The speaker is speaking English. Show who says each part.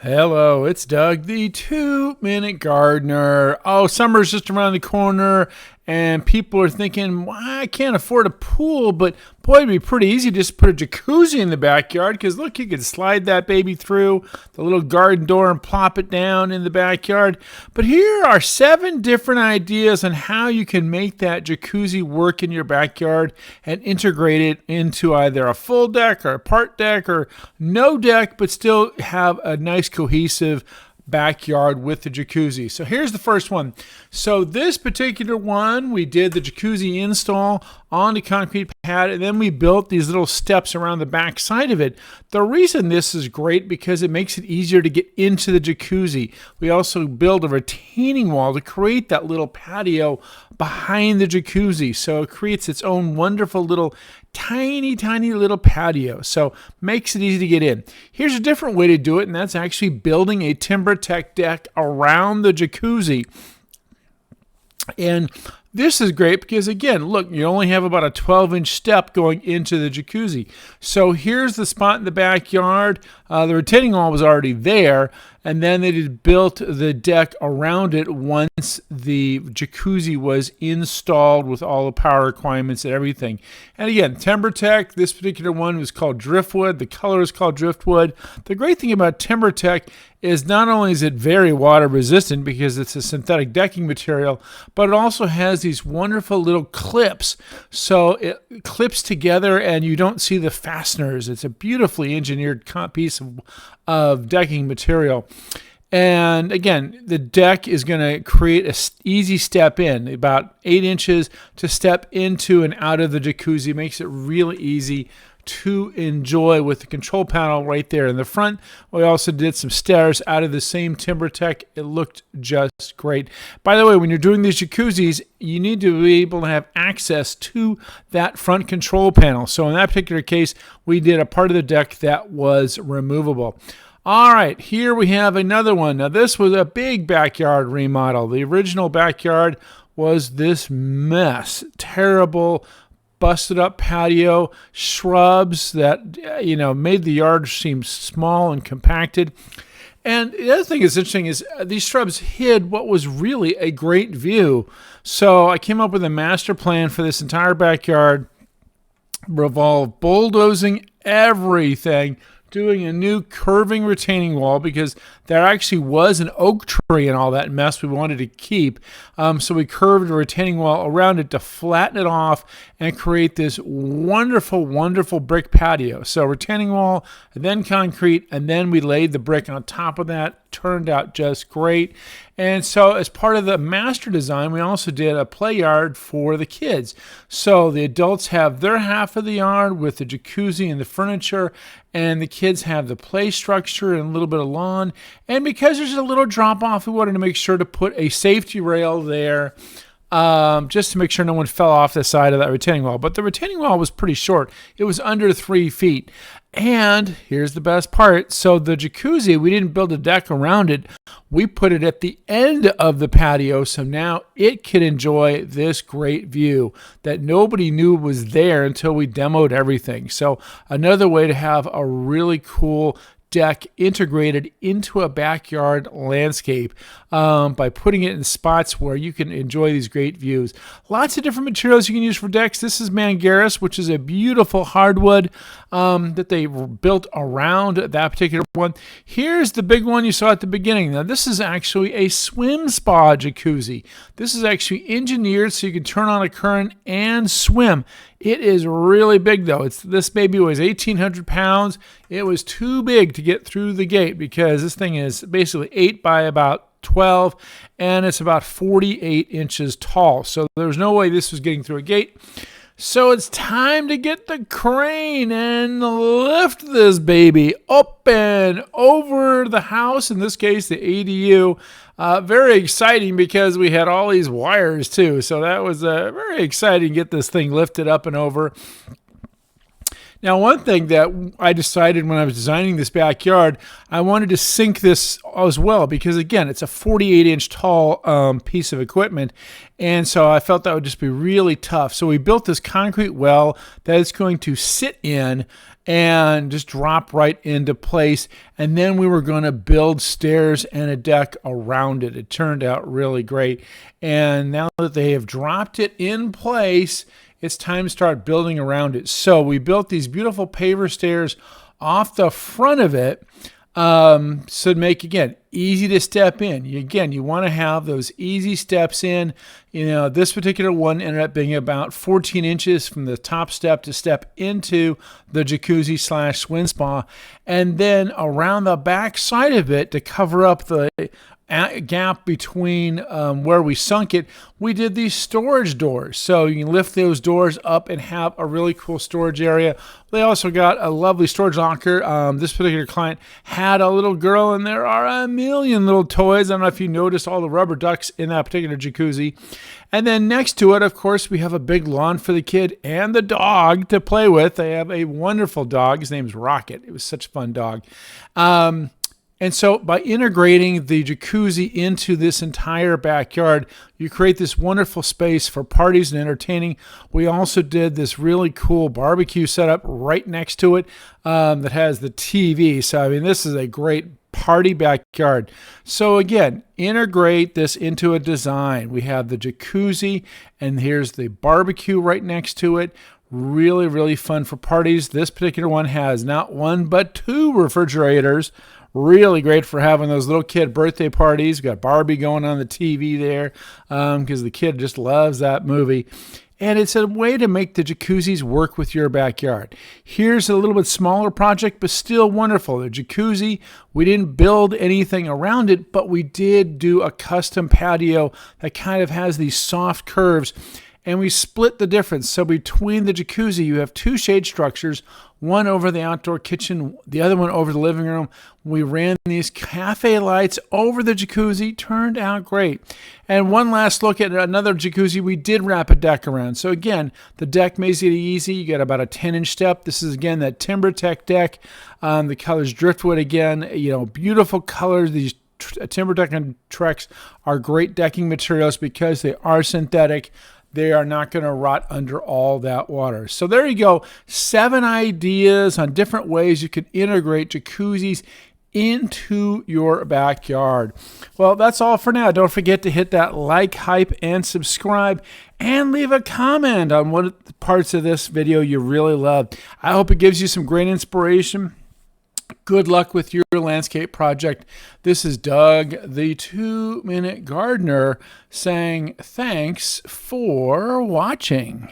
Speaker 1: Hello, it's Doug, the 2-Minute Gardener. Oh, summer's just around the corner, and people are thinking, well, I can't afford a pool, but boy, it'd be pretty easy to just put a jacuzzi in the backyard, because look, you could slide that baby through the little garden door and plop it down in the backyard. But here are 7 different ideas on how you can make that jacuzzi work in your backyard and integrate it into either a full deck or a part deck or no deck, but still have a nice cohesive backyard with the jacuzzi. So here's the first one. So this particular one, we did the jacuzzi install on the concrete pad, and then we built these little steps around the back side of it. The reason this is great because it makes it easier to get into the jacuzzi. We also build a retaining wall to create that little patio behind the jacuzzi, so it creates its own wonderful little tiny little patio, so makes it easy to get in. Here's a different way to do it, and that's actually building a TimberTech deck around the jacuzzi. And this is great because, again, look, you only have about a 12-inch step going into the jacuzzi. So here's the spot in the backyard. The retaining wall was already there, and then they just built the deck around it once the jacuzzi was installed with all the power requirements and everything. And again, TimberTech, this particular one was called Driftwood. The color is called Driftwood. The great thing about TimberTech is not only is it very water resistant because it's a synthetic decking material, but it also has these wonderful little clips. So it clips together and you don't see the fasteners. It's a beautifully engineered piece of decking material. And again, the deck is going to create an easy step in, about 8 inches to step into and out of the jacuzzi. It makes it really easy to enjoy with the control panel right there in the front. We also did some stairs out of the same TimberTech. It looked just great. By the way, when you're doing these jacuzzis, you need to be able to have access to that front control panel. So in that particular case, we did a part of the deck that was removable. All right, here we have another one. Now this was a big backyard remodel. The original backyard was this mess, terrible, busted up patio, shrubs that made the yard seem small and compacted. And the other thing that's interesting is these shrubs hid what was really a great view. So I came up with a master plan for this entire backyard, revolved bulldozing everything, doing a new curving retaining wall because there actually was an oak tree and all that mess we wanted to keep. So we curved a retaining wall around it to flatten it off and create this wonderful brick patio. So retaining wall, and then concrete, and then we laid the brick on top of that. Turned out just great. And so as part of the master design, we also did a play yard for the kids. So the adults have their half of the yard with the jacuzzi and the furniture, and the kids have the play structure and a little bit of lawn. And because there's a little drop off, we wanted to make sure to put a safety rail there, just to make sure no one fell off the side of that retaining wall. But the retaining wall was pretty short. It was under 3 feet. And here's the best part. So the jacuzzi, we didn't build a deck around it. We put it at the end of the patio, so now it can enjoy this great view that nobody knew was there until we demoed everything. So another way to have a really cool deck integrated into a backyard landscape by putting it in spots where you can enjoy these great views. Lots of different materials you can use for decks. This is Mangaris, which is a beautiful hardwood that they built around that particular one. Here's the big one you saw at the beginning. Now this is actually a swim spa jacuzzi. This is actually engineered so you can turn on a current and swim. It is really big though. This baby was 1,800 pounds. It was too big to get through the gate because this thing is basically 8 by about 12 and it's about 48 inches tall. So there's no way this was getting through a gate. So it's time to get the crane and lift this baby up and over the house, in this case the ADU. Very exciting because we had all these wires too. So that was very exciting to get this thing lifted up and over. Now, one thing that I decided when I was designing this backyard, I wanted to sync this as well because, again, it's a 48-inch tall piece of equipment. And so I felt that would just be really tough. So we built this concrete well that it's going to sit in and just drop right into place. And then we were going to build stairs and a deck around it. It turned out really great. And now that they have dropped it in place, it's time to start building around it. So we built these beautiful paver stairs off the front of it, so to make, again, easy to step in. You want to have those easy steps in. This particular one ended up being about 14 inches from the top step to step into the jacuzzi / swim spa. And then around the back side of it, to cover up the gap between where we sunk it, we did these storage doors. So you can lift those doors up and have a really cool storage area. They also got a lovely storage locker. This particular client had a little girl, and there are a million little toys. I don't know if you noticed all the rubber ducks in that particular jacuzzi. And then next to it, of course, we have a big lawn for the kid and the dog to play with. They have a wonderful dog. His name's Rocket. It was such a fun dog. And so by integrating the jacuzzi into this entire backyard, you create this wonderful space for parties and entertaining. We also did this really cool barbecue setup right next to it that has the TV. So, I mean, this is a great party backyard. So again, integrate this into a design. We have the jacuzzi, and here's the barbecue right next to it. Really, really fun for parties. This particular one has not one, but 2 refrigerators. Really great for having those little kid birthday parties. We've got Barbie going on the TV there because the kid just loves that movie. And it's a way to make the jacuzzis work with your backyard. Here's a little bit smaller project, but still wonderful. The jacuzzi, we didn't build anything around it, but we did do a custom patio that kind of has these soft curves. And we split the difference. So between the jacuzzi, you have 2 shade structures, one over the outdoor kitchen, the other one over the living room. We ran these cafe lights over the jacuzzi, turned out great. And one last look at another jacuzzi, we did wrap a deck around. So again, the deck makes it easy. You got about a 10-inch step. This is, again, that TimberTech deck. The color's driftwood again, beautiful colors. These TimberTech and Trex are great decking materials because they are synthetic. They are not going to rot under all that water. So there you go. 7 ideas on different ways you can integrate jacuzzis into your backyard. Well, that's all for now. Don't forget to hit that like, hype, and subscribe, and leave a comment on what parts of this video you really loved. I hope it gives you some great inspiration. Good luck with your landscape project. This is Doug, the 2-Minute Gardener, saying thanks for watching.